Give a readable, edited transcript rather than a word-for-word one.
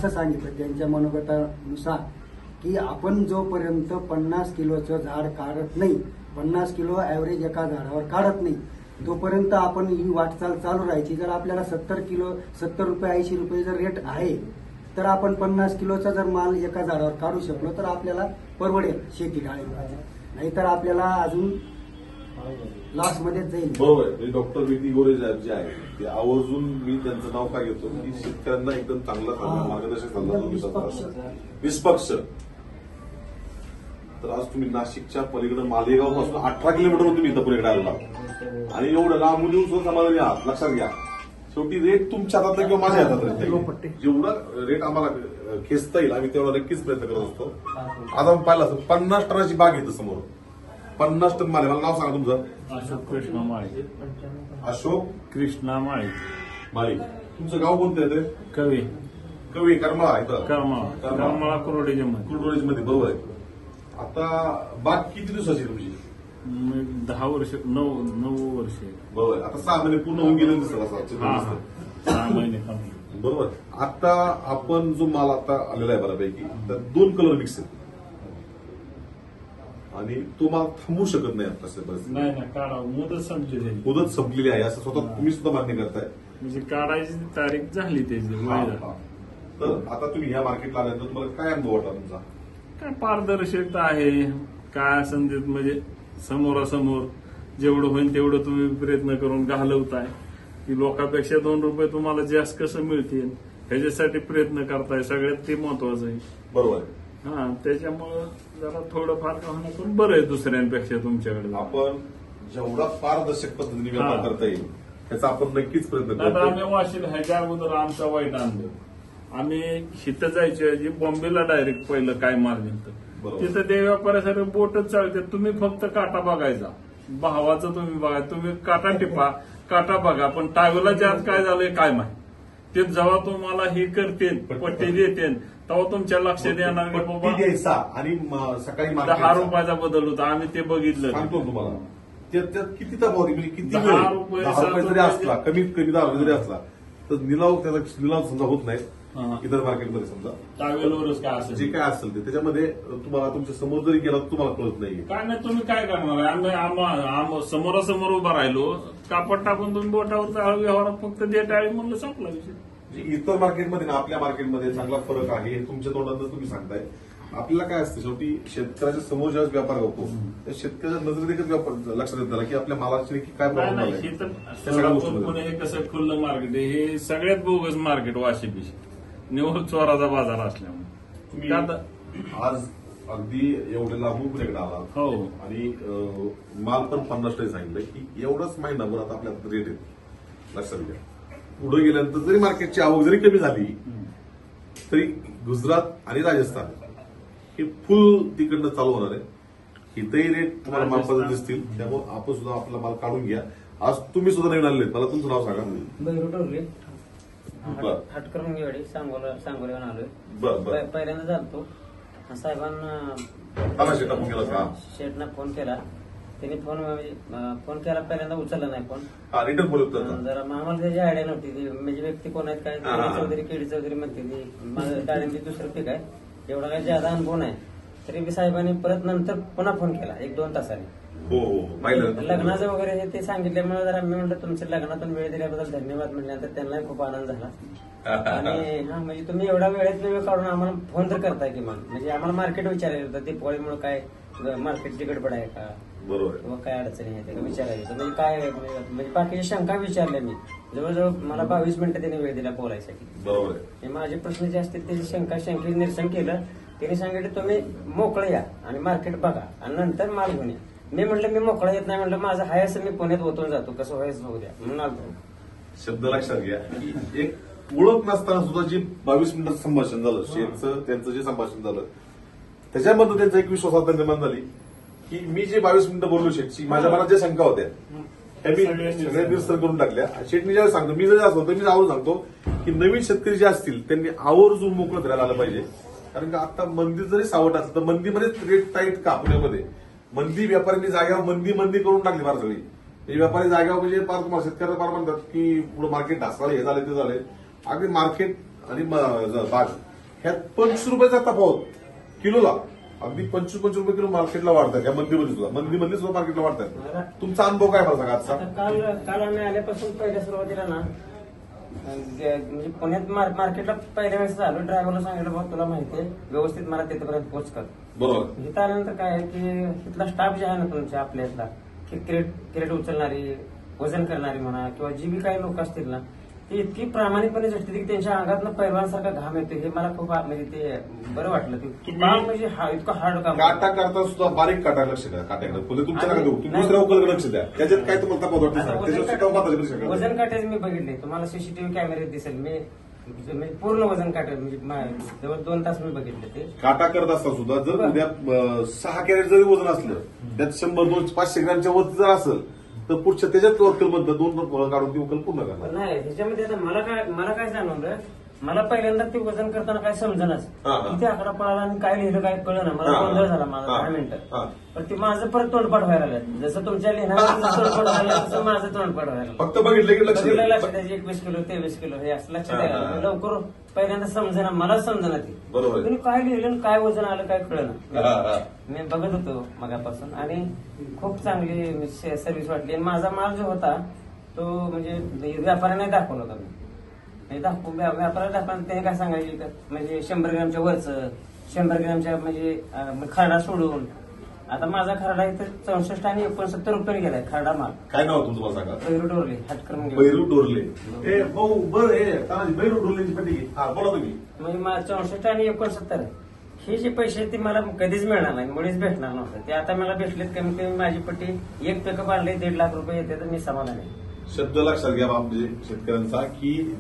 असं सांगितलं त्यांच्या मनोगतानुसार की आपण जोपर्यंत 50 किलोचं झाड काढत नाही, 50 किलो ऍव्हरेज एका झाडावर काढत नाही, तोपर्यंत आपण ही वाटचाल चालू राहायची. जर आपल्याला 70 रुपये 80 रुपये जर रेट आहे तर आपण 50 किलोचा जर माल एका झाडावर काढू शकलो तर आपल्याला परवडेल शेती डाळिंबाची, नाहीतर आपल्याला अजून लॉस मध्ये जाईल. बरोबर आहे. डॉक्टर विधी गोरे जे आहे ते आवर्जून मी त्यांचं नाव काय घेतो की शेतकऱ्यांना एकदम चांगला मार्गदर्शक सल्ला, निष्पक्ष. तर आज तुम्ही नाशिकच्या पलीकडे मालेगाव पासून 18 किलोमीटर तुम्ही इथं पलीकडे आला आणि एवढं लांबून येऊन समाधानी आहात. लक्षात घ्या, शेवटी रेट तुमच्या हातात किंवा माझ्या हातात राहते. जेवढा रेट आम्हाला खेचता येईल आम्ही तेवढा नक्कीच प्रयत्न करत असतो. आज आपण पाहिलं असं 50 टनाची बाग येतं समोर, 50 टन माल. मला नाव सांगा तुमचं. अशोक कृष्णा माळी. अशोक कृष्णा माळी. माळी. तुमचं गाव कोणतं येते? कवी. कवी करमाळा इथं. करमाळा कुरडोळीमध्ये. बरोबर आहे. आता बाग किती दिवसाची तुमची? 10 वर्ष 9 वर्ष. बरोबर. आता 6 महिने पूर्ण होऊन गेले दिसत असं. 6 महिने. बरोबर. आता आपण जो माल आता आलेला आहे बऱ्यापैकी तर 2 कलर मिक्स आहेत आणि तो माल थांबवू शकत नाही आता. नाही काढा, मुदत संपलेली आहे असं स्वतः तुम्ही सुद्धा मान्य करताय. म्हणजे काढायची तारीख झाली त्याची. तर आता तुम्ही ह्या मार्केटला आल्यानंतर तुम्हाला काय अनुभव वाटला तुमचा? काय पारदर्शकता आहे, काय संदेश म्हणजे समोरासमोर जेवढं होईल तेवढं तुम्ही प्रयत्न करून घालवताय की लोकांपेक्षा 2 रुपये तुम्हाला जास्त कसं मिळतील ह्याच्यासाठी प्रयत्न करताय. सगळ्यात ते महत्वाचं आहे. बरोबर. त्याच्यामुळं जरा थोडंफार का होणं पण बरं आहे दुसऱ्यांपेक्षा तुमच्याकडे. आपण जेवढा पारदर्शक पद्धतीने व्यापार करता येईल त्याचा आपण नक्कीच प्रयत्न करतो. आता आम्ही वाशीत ह्याच्या अगोदर आमचा वाईट अनुभव, आम्ही हिथं जायच्या बॉम्बेला डायरेक्ट पहिलं काय माल निघतं तिथं ते व्यापाऱ्यासाठी बोटच चालते. तुम्ही फक्त काटा बघायचा, भावाचं तुम्ही बघा, तुम्ही काटा टिपा, काटा बघा, पण टावेलाच्या आत काय झालंय काय माहिती. ते जेव्हा तुम्हाला हे करते पट्टी देते तेव्हा तुमच्या लक्षात येणार की बाबा आणि सकाळी 10 रुपयाचा बदल होता. आम्ही ते बघितलं. सांगतो तुम्हाला त्यात किती तफावत म्हणजे किती 10 रुपये जरी असला, कमीत कमी 10 रुपये जरी असला तर त्याचा निलाव समजा होत नाही इतर मार्केटमध्ये. समजा टावेलवरच काय असेल जे काय असेल ते त्याच्यामध्ये तुम्हाला तुमच्या समोर जरी गेला तुम्हाला कळत नाही. काय नाही, तुम्ही काय करणार आहे. आम्ही समोरासमोर उभा राहिलो, कापड टाकून तुम्ही बोटावर व्यवहारात फक्त दे टाळी म्हणलं संपला विषय. इतर मार्केटमध्ये ना आपल्या मार्केटमध्ये चांगला फरक आहे हे तुमच्या तोंडातच तुम्ही सांगताय. आपल्याला काय असतं शेवटी शेतकऱ्याच्या समोर ज्यावेळेस व्यापार करतो त्या शेतकऱ्याच्या नजरेतच व्यापार लक्षात येतं की आपल्या मालाची काय प्रॉब्लेम आहे. हे कसं खुल्लं मार्केट आहे, हे सगळ्यात बोगस मार्केट वाशीपिशी निवड चोराचा बाजार असल्यामुळे. आज अगदी एवढे लांबून पुण्याकडे आला हो आणि माल पण 50 टन सांगितलंय की एवढाच महिनाभर आता आपल्या रेट आहे. लक्षात घ्या, पुढे गेल्यानंतर जरी मार्केटची आवक जरी कमी झाली तरी गुजरात आणि राजस्थान हे फुल तिकडनं चालू होणार आहे. इथंही रेट तुम्हाला माल दिसतील. त्यामुळे आपण सुद्धा आपला माल काढून घ्या. आज तुम्ही सुद्धा नवीन आलेत. मला तुमचं नाव सांगा. हटकरंगेवाडी सांगोलीवर आलोय. पहिल्यांदा जातो साहेबांना शेटना फोन केला. त्यांनी फोन केला, पहिल्यांदा उचलला नाही फोन. रिटर्न बोलत जरा आम्हाला त्याची आयडिया नव्हती म्हणजे व्यक्ती कोण आहेत काय. चौधरी केडी चौधरी म्हणते ती माझं डाळिंबी दुसरं पीक आहे, एवढा काही ज्यादा अनुभव नाही. तरी बी साहेबांनी परत नंतर पुन्हा फोन केला 1-2 तासांनी. लग्नाचं वगैरे हे ते सांगितल्यामुळे जरा मी म्हटलं तुमच्या लग्नातून वेळ दिल्याबद्दल धन्यवाद म्हटल्यानंतर त्यांनाही खूप आनंद झाला. आणि म्हणजे तुम्ही एवढा वेळेत वेळ काढून आम्हाला फोन तर करताय किमान. म्हणजे आम्हाला मार्केट विचारायचं होतं दिवाळीमुळे काय मार्केटची गडबड आहे का, बरोबर काय अडचणी आहे ते विचारायचं. म्हणजे काय म्हणजे बाकीच्या शंका विचारल्या मी. जवळजवळ मला 22 मिनिटं त्यांनी वेळ दिला बोलायसाठी. बरोबर. माझे प्रश्न जे असतील त्याची शंकेचं निरसन केलं. त्यांनी सांगितलं तुम्ही मोकळं या आणि मार्केट बघा आणि नंतर माल घेऊन या. मी म्हटलं मी मोकळा येत नाही, म्हटलं माझं हाय असं मी पुण्यात ओतून जातो, कसं व्हायचं होऊ द्या म्हणून आलो. शब्द लक्षात घ्या की एक ओळख नसताना सुद्धा जे 22 मिनिटात संभाषण झालं शेतचं त्यांचं जे संभाषण झालं त्याच्यामध्ये त्यांचा एक विश्वासार्हता निर्माण झाली की मी जे 22 मिनिटं बोललो शेटची माझ्या मनात ज्या शंका होत्या त्या मी सगळ्या निरसन करून टाकल्या. शेटनी ज्यावेळेस सांगतो मी जर असतो तर मी आवडून सांगतो की नवीन शेतकरी जे असतील त्यांनी आवर्जून मोकळं फिरायला आलं पाहिजे. कारण का आता मंदी जरी सावट असलं तर मंदीमध्येच रेट टाईट का पुण्यामध्ये मंदी व्यापाऱ्यांनी जाग्यावर मंदी करून टाकली फार सगळी. व्यापारी जाग्यावर म्हणजे फार तुम्हाला शेतकऱ्याला फार म्हणतात की पुढे मार्केट ढासळले हे झाले ते झाले. अगदी मार्केट आणि बाग ह्यात 25 रुपयाचा तफावत किलोला, अगदी 25 रुपये किलो मार्केटला वाढतात, या मंदीमध्ये सुद्धा मार्केटला वाढतात. तुमचा अनुभव काय मला सांगा आजचा? काल आम्ही आल्यापासून पहिल्या सुरुवातीला ना म्हणजे पुण्यात मार्केटला पहिल्या वेळेस आलो, ड्रायव्हरला सांगितलं बाबा तुला माहितीये व्यवस्थित मला तिथपर्यंत पोच कर. बरोबर. इथं आल्यानंतर काय आहे की इथला स्टाफ जे आहे ना तुमच्या आपल्या इथला की क्रेट उचलणारी, वजन करणारी म्हणा किंवा जी बी काही लोक असतील ना ती इतकी प्रामाणिकपणे झटते की त्यांच्या अंगातनं पैलवानसारखा घाम येतो. हे मला खूप म्हणजे ते बरं वाटलं. ते काम म्हणजे इतकं हार्ड काम. काटा करता सुद्धा बारीक काटा लक्ष द्या काट्याकडे. पुढे तुमच्या नका देऊ, तुम्ही दुसऱ्या उकलकडे लक्ष द्या. त्याच्यात काय तुम्हाला तफावत वाटते सांगा. त्याच्यावर सुद्धा माताची परीक्षा करा. वजन काट्याचे मी बघितले, तुम्हाला सीसीटीव्ही कॅमेऱ्यात दिसेल. मी म्हणजे पूर्ण वजन काटे म्हणजे जवळ 2 तास मी बघितले ते. काटा करत असता सुद्धा जर उद्या 6 कॅरेट जरी वजन असलं, त्यात 100-200-500 ग्रॅमच्या वरती जर असेल तर पुढच्या त्याच्यात वक्कल मधलं 2 काढून ती वक्कल पूर्ण करणार. नाही ह्याच्यामध्ये आता मला काय जाणवलं, मला पहिल्यांदा ते वजन करताना काय समजणच. किती आकडा पळाला आणि काय लिहिलं काय कळलं ना. मला गोंधळ झाला माझा 10 मिनिटं. पण ते माझं परत तोंडपाठ व्हायला लागलं. जसं तुमच्या लिहिण्याचं तोंडपाठ व्हायला तसं माझं तोंडपाठ व्हायला. फक्त बघितलं की लक्ष द्यायचं 21 किलो 23 किलो हे असं लक्षात द्यायला लवकर पहिल्यांदा समजेना, मला समजेना ती. बरोबर. तुम्ही काय लिहिलं काय वजन आलं काय कळलं. मी बघत होतो मगापासून आणि खूप चांगली सर्व्हिस वाटली. आणि माझा माल जो होता तो म्हणजे व्यापाऱ्याने दाखवला होता. व्यापाऱ्याला दाखवला त्याने काय सांगायचे म्हणजे 100 ग्रॅमच्या वरचं 100 ग्रॅमच्या म्हणजे खरडा सोडून. आता माझा खरडा इथं 64 आणि 69 रुपये गेलाय खरडा माल. काय नाव तुमचं मला सांगा? बैरू डोरले हटकर म्हणजे बैरू डोरले. भाऊ बरं तानाजी बैरू डोरलेची पट्टी बोला तुम्ही. म्हणजे 64 आणि 69 हे जे पैसे ते मला कधीच मिळणार नाही, मुळीच भेटणार नव्हतं. ते आता मला भेटलेत. कमी कमी माझी पट्टी एक पिकअप आणले 1.5 लाख रुपये येते तर मी समाधान आहे. शब्द लक्षात घ्या म्हणजे शेतकऱ्यांचा की